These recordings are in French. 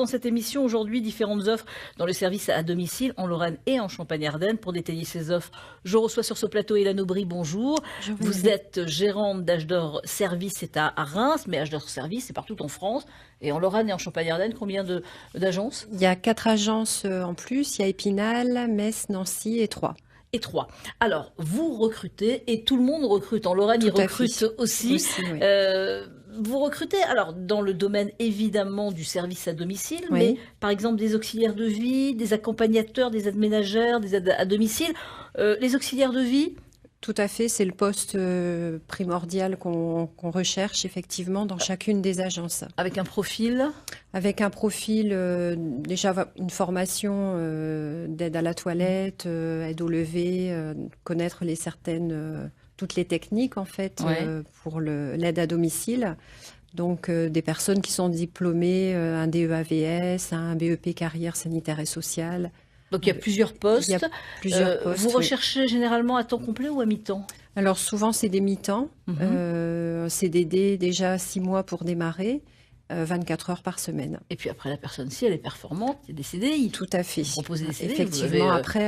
dans cette émission aujourd'hui différentes offres dans le service à domicile en Lorraine et en Champagne-Ardenne. Pour détailler ces offres, je reçois sur ce plateau Hélène Aubry, bonjour. Vous êtes gérante d'Âge d'Or Service, c'est à Reims, mais Âge d'Or Service, c'est partout en France. Et en Lorraine et en Champagne-Ardenne, combien d'agences? Il y a 4 agences en plus, il y a Épinal, Metz, Nancy et Troyes. Et 3. Alors, vous recrutez, et tout le monde recrute. En Lorraine, ils recrutent aussi. Oui. Vous recrutez, alors, dans le domaine évidemment du service à domicile, Oui. mais par exemple des auxiliaires de vie, des accompagnateurs, des aides ménagères, des aides à domicile. Les auxiliaires de vie? Tout à fait, c'est le poste primordial qu'on recherche effectivement dans chacune des agences. Avec un profil? Avec un profil, déjà une formation d'aide à la toilette, aide au lever, connaître toutes les techniques en fait pour l'aide à domicile. Donc des personnes qui sont diplômées, un DEAVS, un BEP carrière sanitaire et sociale. Donc il y a plusieurs postes. Il y a plusieurs postes. Vous recherchez généralement à temps complet ou à mi-temps? Alors souvent c'est des mi-temps, CDD déjà 6 mois pour démarrer, 24 heures par semaine. Et puis après la personne, si elle est performante, il y a des CDI. Tout à fait. Vous proposez des CDI. Effectivement, après,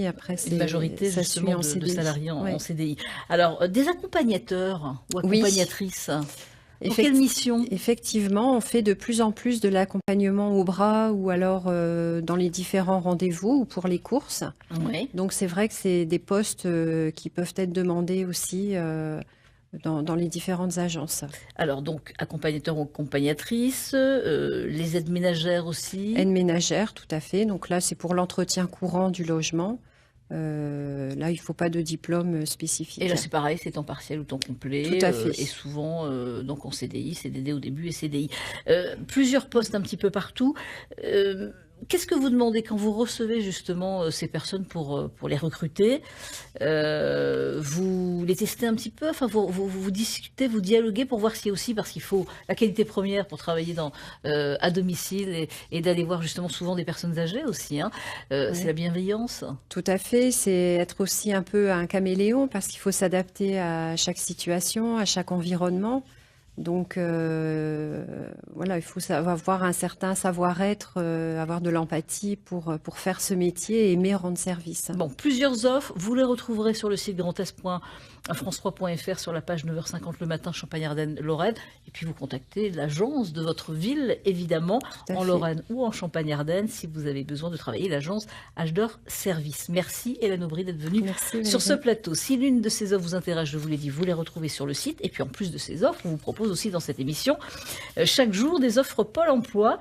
après c'est une majorité ça justement de salariés en CDI. Alors des accompagnateurs ou accompagnatrices. Pour quelle mission? Effectivement, on fait de plus en plus de l'accompagnement au bras ou alors dans les différents rendez-vous ou pour les courses. Oui. Donc c'est vrai que c'est des postes qui peuvent être demandés aussi dans les différentes agences. Alors donc accompagnateurs ou accompagnatrices, les aides ménagères aussi. Aides ménagères, tout à fait. Donc là c'est pour l'entretien courant du logement. Là, il ne faut pas de diplôme spécifique. Et là, c'est pareil, c'est temps partiel ou temps complet. Tout à fait. Et souvent, donc en CDI, CDD au début et CDI. Plusieurs postes un petit peu partout. Qu'est-ce que vous demandez quand vous recevez justement ces personnes pour les recruter? Vous les testez un petit peu, enfin vous discutez, vous dialoguez pour voir si aussi, parce qu'il faut la qualité première pour travailler à domicile et d'aller voir justement souvent des personnes âgées aussi. C'est la bienveillance. Tout à fait, c'est être aussi un peu un caméléon parce qu'il faut s'adapter à chaque situation, à chaque environnement. Donc voilà, il faut avoir un certain savoir-être, avoir de l'empathie pour faire ce métier et aimer rendre service. Bon, plusieurs offres, vous les retrouverez sur le site grandest.france3.fr sur la page 9h50 le matin, Champagne-Ardenne, Lorraine. Et puis vous contactez l'agence de votre ville, évidemment, en Lorraine ou en Champagne-Ardenne, si vous avez besoin de travailler l'agence Âge d'Or Service. Merci Hélène Aubry d'être venue sur ce plateau. Si l'une de ces offres vous intéresse, je vous l'ai dit, vous les retrouvez sur le site. Et puis en plus de ces offres, on vous propose aussi dans cette émission chaque jour des offres Pôle emploi.